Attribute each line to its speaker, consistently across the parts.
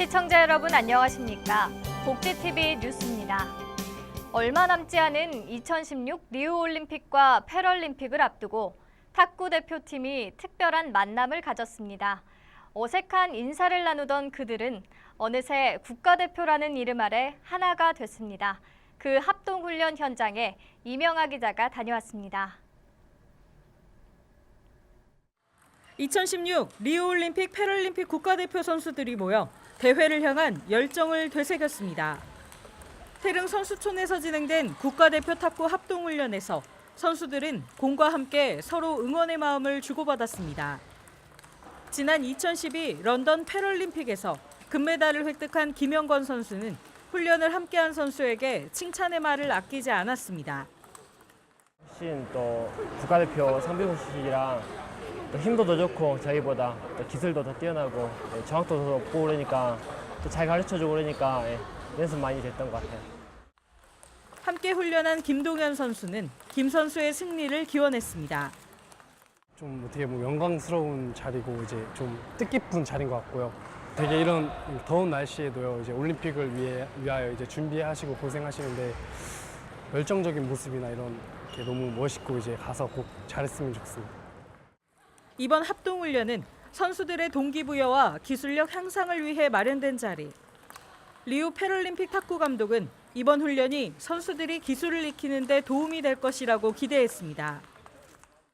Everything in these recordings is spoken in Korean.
Speaker 1: 시청자 여러분 안녕하십니까? 복지TV 뉴스입니다. 얼마 남지 않은 2016 리우올림픽과 패럴림픽을 앞두고 탁구 대표팀이 특별한 만남을 가졌습니다. 어색한 인사를 나누던 그들은 어느새 국가대표라는 이름 아래 하나가 됐습니다. 그 합동훈련 현장에 이명아 기자가 다녀왔습니다.
Speaker 2: 2016 리우올림픽 패럴림픽 국가대표 선수들이 모여 대회를 향한 열정을 되새겼습니다. 태릉 선수촌에서 진행된 국가대표 탁구 합동훈련에서 선수들은 공과 함께 서로 응원의 마음을 주고받았습니다. 지난 2012 런던 패럴림픽에서 금메달을 획득한 김영건 선수는 훈련을 함께한 선수에게 칭찬의 말을 아끼지 않았습니다.
Speaker 3: 훨씬 또 국가대표 상비군 씨랑 또 힘도 더 좋고 저희보다 또 기술도 더 뛰어나고 정확도도 더 높고 그러니까 또 잘 가르쳐주고 그러니까 연습 많이 됐던 것 같아요.
Speaker 2: 함께 훈련한 김동현 선수는 김 선수의 승리를 기원했습니다.
Speaker 4: 좀 어떻게 보면 영광스러운 자리고 이제 좀 뜻깊은 자리인 것 같고요. 되게 이런 더운 날씨에도요 이제 올림픽을 위하여 이제 준비하시고 고생하시는데 열정적인 모습이나 이런 게 너무 멋있고 이제 가서 꼭 잘했으면 좋겠습니다.
Speaker 2: 이번 합동훈련은 선수들의 동기부여와 기술력 향상을 위해 마련된 자리. 리우 패럴림픽 탁구 감독은 이번 훈련이 선수들이 기술을 익히는 데 도움이 될 것이라고 기대했습니다.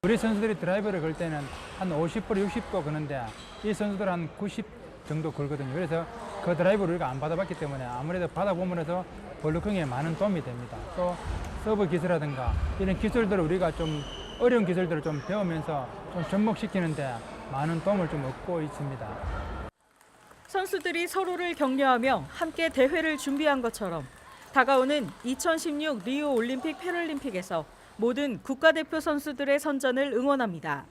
Speaker 5: 우리 선수들이 드라이버를 걸 때는 한 50%, 60% 거는데 이 선수들은 한 90 정도 걸거든요. 그래서 그 드라이버를 우리가 안 받아봤기 때문에 아무래도 받아보면서 볼루킹에 많은 도움이 됩니다. 또 서브 기술이라든가 이런 기술들을 우리가 좀 어려운 기술들을 좀 배우면서 좀 접목시키는데 많은 도움을 좀 얻고 있습니다.
Speaker 2: 선수들이 서로를 격려하며 함께 대회를 준비한 것처럼 다가오는 2016 리우 올림픽 패럴림픽에서 모든 국가대표 선수들의 선전을 응원합니다.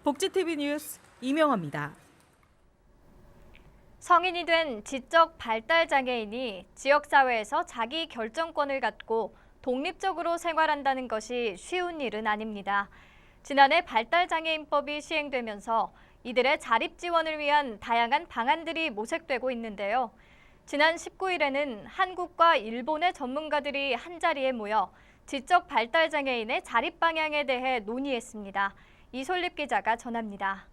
Speaker 2: 복지TV 뉴스 이명아입니다.
Speaker 1: 성인이 된 지적 발달 장애인이 지역사회에서 자기 결정권을 갖고 독립적으로 생활한다는 것이 쉬운 일은 아닙니다. 지난해 발달장애인법이 시행되면서 이들의 자립 지원을 위한 다양한 방안들이 모색되고 있는데요. 지난 19일에는 한국과 일본의 전문가들이 한자리에 모여 지적 발달장애인의 자립 방향에 대해 논의했습니다. 이솔립 기자가 전합니다.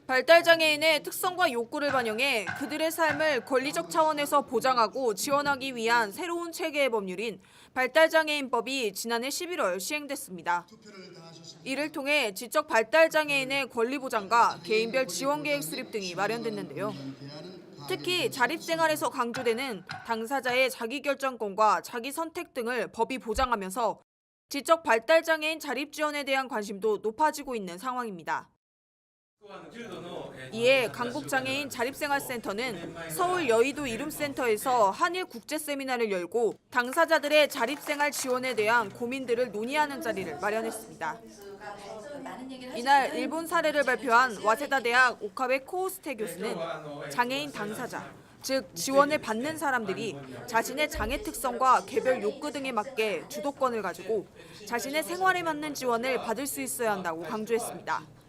Speaker 6: 발달장애인의 특성과 욕구를 반영해 그들의 삶을 권리적 차원에서 보장하고 지원하기 위한 새로운 체계의 법률인 발달장애인법이 지난해 11월 시행됐습니다. 이를 통해 지적 발달장애인의 권리 보장과 개인별 지원 계획 수립 등이 마련됐는데요. 특히 자립생활에서 강조되는 당사자의 자기결정권과 자기선택 등을 법이 보장하면서 지적 발달장애인 자립 지원에 대한 관심도 높아지고 있는 상황입니다. 이에 강북장애인 자립생활센터는 서울 여의도 이룸센터에서 한일 국제 세미나를 열고 당사자들의 자립생활 지원에 대한 고민들을 논의하는 자리를 마련했습니다. 이날 일본 사례를 발표한 와세다 대학 오카베 코우스테 교수는 장애인 당사자, 즉 지원을 받는 사람들이 자신의 장애 특성과 개별 욕구 등에 맞게 주도권을 가지고 자신의 생활에 맞는 지원을 받을 수 있어야 한다고 강조했습니다.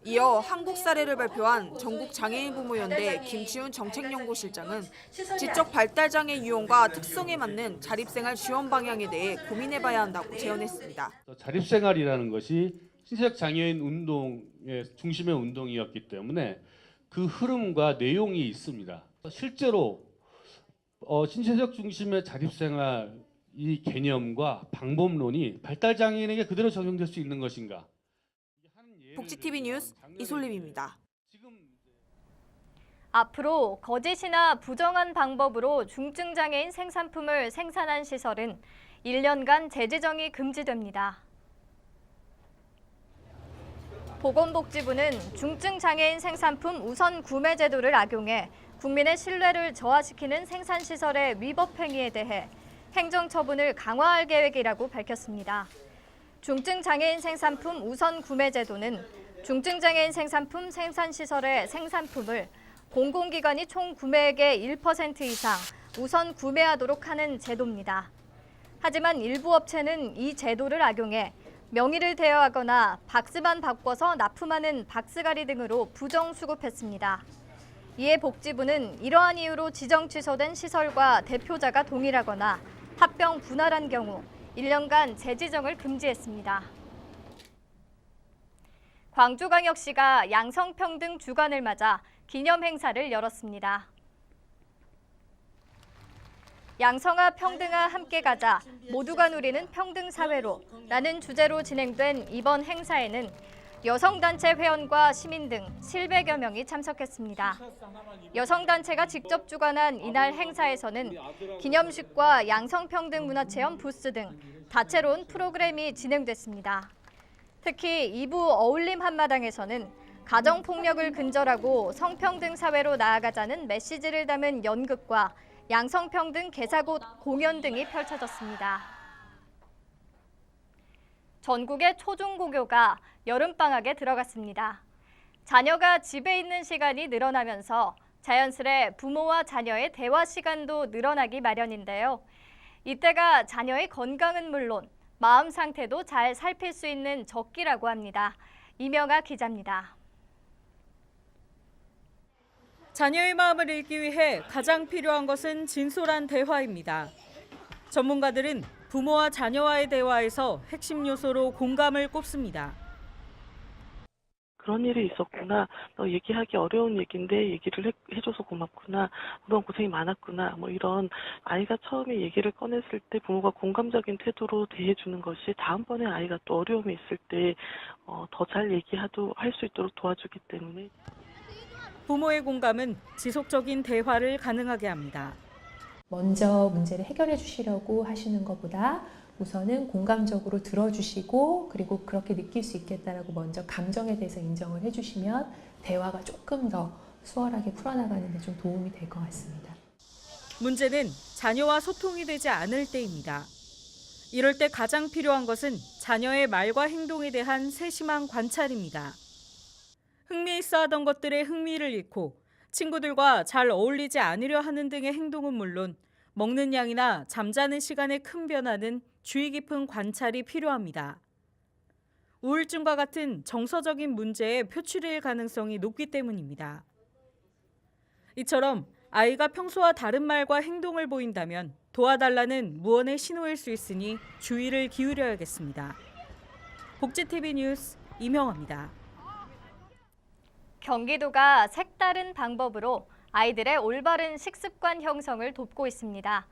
Speaker 6: 이어 한국 사례를 발표한 전국장애인부모연대 김치훈 정책연구실장은 지적 발달장애 유형과 특성에 맞는 자립생활 지원 방향에 대해 고민해봐야 한다고 제언했습니다.
Speaker 7: 자립생활이라는 것이 신체적 장애인 운동의 중심의 운동이었기 때문에 그 흐름과 내용이 있습니다. 실제로 신체적 중심의 자립생활 이 개념과 방법론이 발달장애인에게 그대로 적용될 수 있는 것인가?
Speaker 6: 복지TV 뉴스 이솔림입니다.
Speaker 1: 앞으로 거짓이나 부정한 방법으로 중증장애인 생산품을 생산한 시설은 1년간 재지정이 금지됩니다. 보건복지부는 중증장애인 생산품 우선 구매 제도를 악용해 국민의 신뢰를 저하시키는 생산시설의 위법 행위에 대해 행정처분을 강화할 계획이라고 밝혔습니다. 중증장애인 생산품 우선 구매 제도는 중증장애인 생산품 생산시설의 생산품을 공공기관이 총 구매액의 1% 이상 우선 구매하도록 하는 제도입니다. 하지만 일부 업체는 이 제도를 악용해 명의를 대여하거나 박스만 바꿔서 납품하는 박스가리 등으로 부정수급했습니다. 이에 복지부는 이러한 이유로 지정 취소된 시설과 대표자가 동일하거나 합병 분할한 경우 1년간 재지정을 금지했습니다. 광주광역시가 양성평등 주간을 맞아 기념행사를 열었습니다. 양성아 평등아 함께 가자, 모두가 누리는 평등사회로 라는 주제로 진행된 이번 행사에는 여성단체 회원과 시민 등 700여 명이 참석했습니다. 여성단체가 직접 주관한 이날 행사에서는 기념식과 양성평등 문화체험 부스 등 다채로운 프로그램이 진행됐습니다. 특히 2부 어울림 한마당에서는 가정폭력을 근절하고 성평등 사회로 나아가자는 메시지를 담은 연극과 양성평등 개사곳 공연 등이 펼쳐졌습니다. 전국의 초중고교가 여름방학에 들어갔습니다. 자녀가 집에 있는 시간이 늘어나면서 자연스레 부모와 자녀의 대화 시간도 늘어나기 마련인데요. 이때가 자녀의 건강은 물론 마음 상태도 잘 살필 수 있는 적기라고 합니다. 이명아 기자입니다.
Speaker 2: 자녀의 마음을 읽기 위해 가장 필요한 것은 진솔한 대화입니다. 전문가들은 부모와 자녀와의 대화에서 핵심 요소로 공감을 꼽습니다.
Speaker 8: 그런 일이 있었구나. 너 얘기하기 어려운 얘기인데 얘기를 해줘서 고맙구나. 그동안 고생이 많았구나. 뭐 이런 아이가 처음에 얘기를 꺼냈을 때 부모가 공감적인 태도로 대해주는 것이 다음번에 아이가 또 어려움이 있을 때 더 잘 할 수 있도록 도와주기 때문에.
Speaker 2: 부모의 공감은 지속적인 대화를 가능하게 합니다.
Speaker 9: 먼저 문제를 해결해 주시려고 하시는 것보다 우선은 공감적으로 들어주시고 그리고 그렇게 느낄 수 있겠다라고 먼저 감정에 대해서 인정을 해주시면 대화가 조금 더 수월하게 풀어나가는 데 좀 도움이 될 것 같습니다.
Speaker 2: 문제는 자녀와 소통이 되지 않을 때입니다. 이럴 때 가장 필요한 것은 자녀의 말과 행동에 대한 세심한 관찰입니다. 흥미있어 하던 것들에 흥미를 잃고 친구들과 잘 어울리지 않으려 하는 등의 행동은 물론 먹는 양이나 잠자는 시간의 큰 변화는 주의 깊은 관찰이 필요합니다. 우울증과 같은 정서적인 문제의 표출일 가능성이 높기 때문입니다. 이처럼 아이가 평소와 다른 말과 행동을 보인다면 도와달라는 무언의 신호일 수 있으니 주의를 기울여야겠습니다. 복지TV 뉴스 이명아입니다.
Speaker 1: 경기도가 색다른 방법으로 아이들의 올바른 식습관 형성을 돕고 있습니다.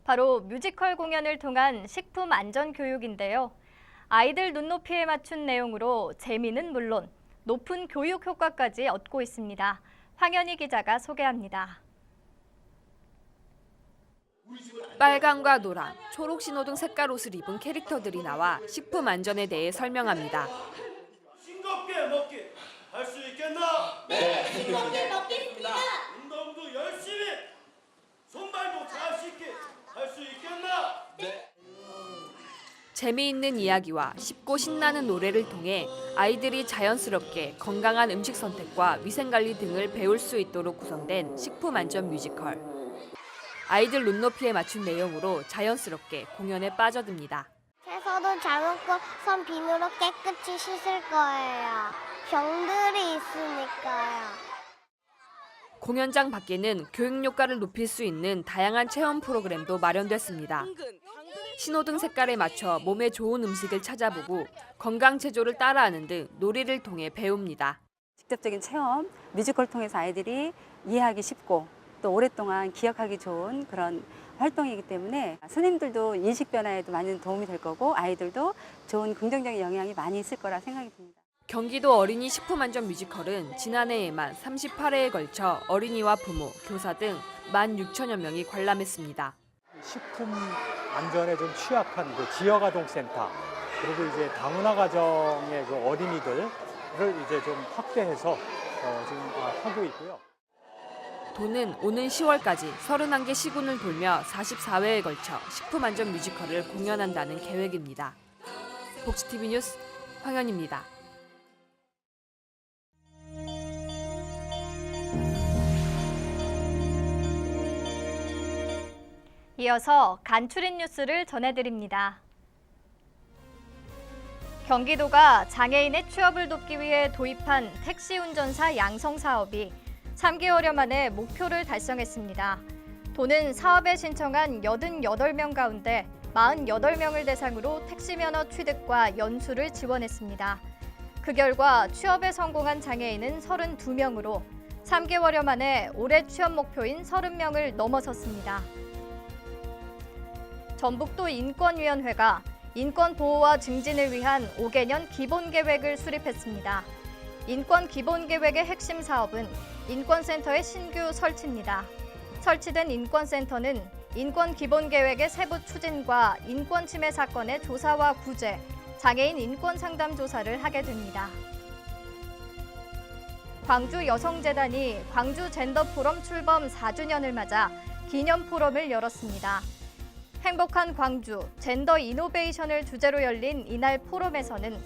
Speaker 1: 바로 뮤지컬 공연을 통한 식품 안전 교육인데요. 아이들 눈높이에 맞춘 내용으로 재미는 물론 높은 교육 효과까지 얻고 있습니다. 황현희 기자가 소개합니다.
Speaker 10: 빨강과 노랑, 초록 신호 등 색깔 옷을 입은 캐릭터들이 나와 식품 안전에 대해 설명합니다.
Speaker 11: 싱겁게 먹기 할 수 있겠나?
Speaker 12: 네, 싱겁게 먹겠습니다.
Speaker 11: 운동도 열심히, 손발도 잘 씻기 할 수 있겠나?
Speaker 12: 네.
Speaker 10: 재미있는 이야기와 쉽고 신나는 노래를 통해 아이들이 자연스럽게 건강한 음식 선택과 위생관리 등을 배울 수 있도록 구성된 식품 안전 뮤지컬. 아이들 눈높이에 맞춘 내용으로 자연스럽게 공연에 빠져듭니다.
Speaker 13: 채소도 잘 먹고 손 비누로 깨끗이 씻을 거예요. 병들이 있으니까요.
Speaker 10: 공연장 밖에는 교육 효과를 높일 수 있는 다양한 체험 프로그램도 마련됐습니다. 신호등 색깔에 맞춰 몸에 좋은 음식을 찾아보고 건강 체조를 따라하는 등 놀이를 통해 배웁니다.
Speaker 14: 직접적인 체험, 뮤지컬을 통해서 아이들이 이해하기 쉽고 또 오랫동안 기억하기 좋은 그런 활동이기 때문에 선생님들도 인식 변화에도 많은 도움이 될 거고 아이들도 좋은 긍정적인 영향이 많이 있을 거라 생각이 듭니다.
Speaker 10: 경기도 어린이 식품안전 뮤지컬은 지난해에만 38회에 걸쳐 어린이와 부모, 교사 등 16,000여 명이 관람했습니다.
Speaker 15: 식품 안전에 좀 취약한 그 지역아동센터 그리고 이제 다문화 가정의 그 어린이들을 이제 좀 확대해서 지금 하고 있고요.
Speaker 10: 도는 오는 10월까지 31개 시군을 돌며 44회에 걸쳐 식품안전 뮤지컬을 공연한다는 계획입니다. 복지TV 뉴스 황현입니다.
Speaker 1: 이어서 간추린 뉴스를 전해드립니다. 경기도가 장애인의 취업을 돕기 위해 도입한 택시 운전사 양성 사업이 3개월여 만에 목표를 달성했습니다. 도는 사업에 신청한 88명 가운데 48명을 대상으로 택시 면허 취득과 연수를 지원했습니다. 그 결과 취업에 성공한 장애인은 32명으로 3개월여 만에 올해 취업 목표인 30명을 넘어섰습니다. 전북도 인권위원회가 인권 보호와 증진을 위한 5개년 기본계획을 수립했습니다. 인권 기본계획의 핵심 사업은 인권센터의 신규 설치입니다. 설치된 인권센터는 인권 기본계획의 세부 추진과 인권 침해 사건의 조사와 구제, 장애인 인권 상담 조사를 하게 됩니다. 광주 여성재단이 광주 젠더 포럼 출범 4주년을 맞아 기념 포럼을 열었습니다. 행복한 광주 젠더 이노베이션을 주제로 열린 이날 포럼에서는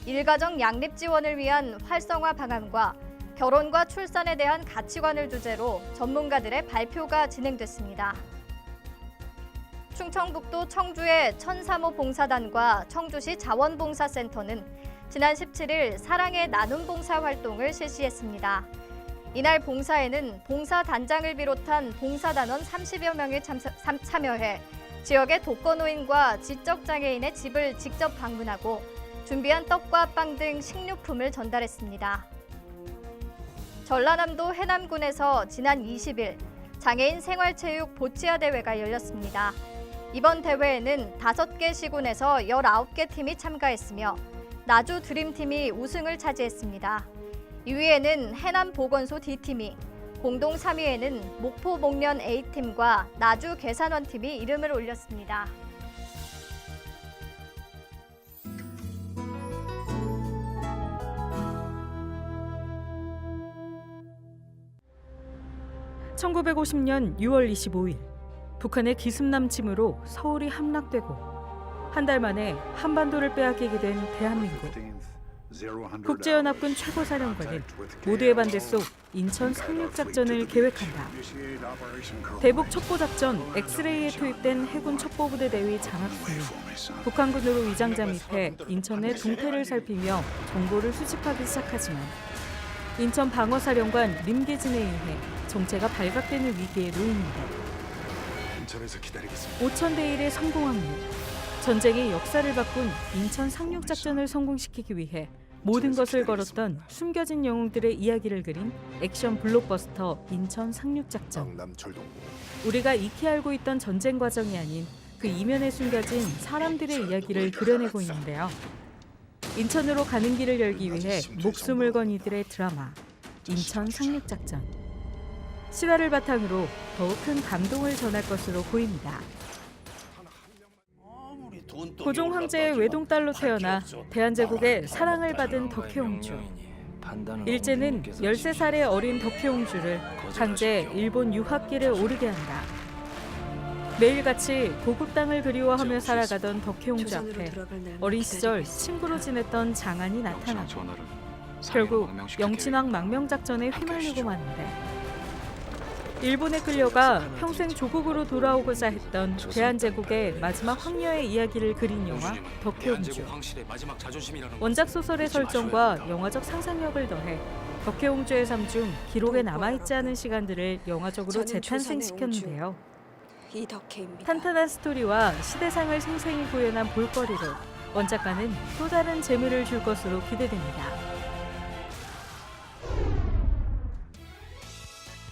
Speaker 1: 일가정 양립 지원을 위한 활성화 방안과 결혼과 출산에 대한 가치관을 주제로 전문가들의 발표가 진행됐습니다. 충청북도 청주의 천사모 봉사단과 청주시 자원봉사센터는 지난 17일 사랑의 나눔 봉사 활동을 실시했습니다. 이날 봉사에는 봉사단장을 비롯한 봉사단원 30여 명이 참여해 지역의 독거노인과 지적장애인의 집을 직접 방문하고 준비한 떡과 빵 등 식료품을 전달했습니다. 전라남도 해남군에서 지난 20일 장애인 생활체육 보치아 대회가 열렸습니다. 이번 대회에는 5개 시군에서 19개 팀이 참가했으며 나주 드림팀이 우승을 차지했습니다. 2위에는 해남보건소 D팀이, 공동 3위에는 목포 목련 A팀과 나주 계산원팀이 이름을 올렸습니다.
Speaker 2: (1950년 6월 25일) 북한의 기습남 침으로 서울이 함락되고 한 달 만에 한반도를 빼앗기게 된 대한민국. 국제연합군 최고사령관은 모두의 반대 속 인천 상륙작전을 계획한다. 대북 첩보작전 엑스레이에 투입된 해군 첩보부대 대위 장학군이 북한군으로 위장 잠입해 인천의 동태를 살피며 정보를 수집하기 시작하지만 인천 방어사령관 림계진에 의해 정체가 발각되는 위기에 놓입니다. 5,000대 1의 성공 확률. 전쟁의 역사를 바꾼 인천 상륙작전을 성공시키기 위해 모든 것을 걸었던 숨겨진 영웅들의 이야기를 그린 액션 블록버스터 인천 상륙작전. 우리가 익히 알고 있던 전쟁 과정이 아닌 그 이면에 숨겨진 사람들의 이야기를 그려내고 있는데요. 인천으로 가는 길을 열기 위해 목숨을 건 이들의 드라마 인천 상륙작전. 실화를 바탕으로 더욱 큰 감동을 전할 것으로 보입니다. 고종 황제의 외동딸로 태어나 대한제국의 사랑을 받은 덕혜옹주. 일제는 13살의 어린 덕혜옹주를 강제 일본 유학길에 오르게 한다. 매일같이 고국 땅을 그리워하며 살아가던 덕혜옹주 앞에 어린 시절 친구로 지냈던 장안이 나타나고 결국 영친왕 망명작전에 휘말리고 마는데 일본에 끌려가 평생 조국으로 돌아오고자 했던 대한제국의 마지막 황녀의 이야기를 그린 영화 덕혜옹주. 원작 소설의 설정과 영화적 상상력을 더해 덕혜옹주의 삶 중 기록에 남아있지 않은 시간들을 영화적으로 재탄생시켰는데요. 탄탄한 스토리와 시대상을 생생히 구현한 볼거리로 원작과는 또 다른 재미를 줄 것으로 기대됩니다.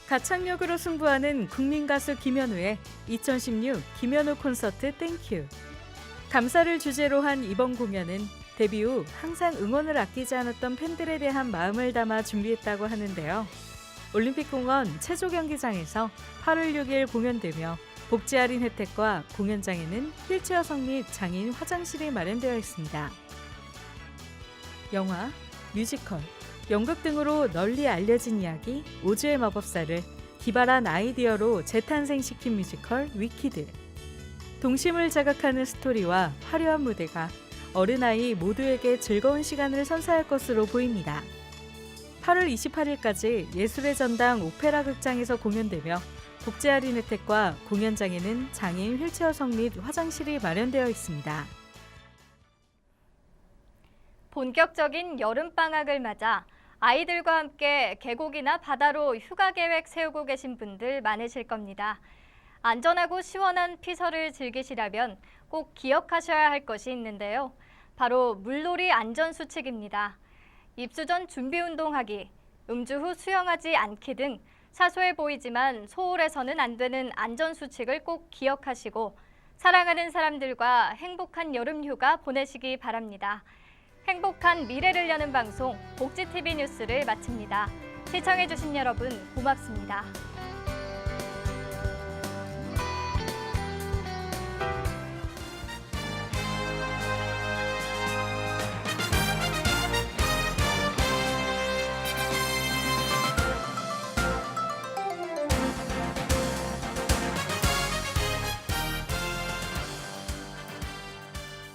Speaker 2: 가창력으로 승부하는 국민가수 김현우의 2016 김현우 콘서트 땡큐. 감사를 주제로 한 이번 공연은 데뷔 후 항상 응원을 아끼지 않았던 팬들에 대한 마음을 담아 준비했다고 하는데요. 올림픽공원 체조경기장에서 8월 6일 공연되며 복지 할인 혜택과 공연장에는 휠체어석 및 장애인 화장실이 마련되어 있습니다. 영화, 뮤지컬, 연극 등으로 널리 알려진 이야기 오즈의 마법사를 기발한 아이디어로 재탄생시킨 뮤지컬 위키드. 동심을 자극하는 스토리와 화려한 무대가 어른아이 모두에게 즐거운 시간을 선사할 것으로 보입니다. 8월 28일까지 예술의 전당 오페라 극장에서 공연되며 복지 할인 혜택과 공연장에는 장애인 휠체어석 및 화장실이 마련되어 있습니다.
Speaker 1: 본격적인 여름방학을 맞아 아이들과 함께 계곡이나 바다로 휴가 계획 세우고 계신 분들 많으실 겁니다. 안전하고 시원한 피서를 즐기시려면 꼭 기억하셔야 할 것이 있는데요. 바로 물놀이 안전수칙입니다. 입수 전 준비운동하기, 음주 후 수영하지 않기 등 사소해 보이지만 소홀해서는 안 되는 안전수칙을 꼭 기억하시고 사랑하는 사람들과 행복한 여름휴가 보내시기 바랍니다. 행복한 미래를 여는 방송 복지TV 뉴스를 마칩니다. 시청해주신 여러분 고맙습니다.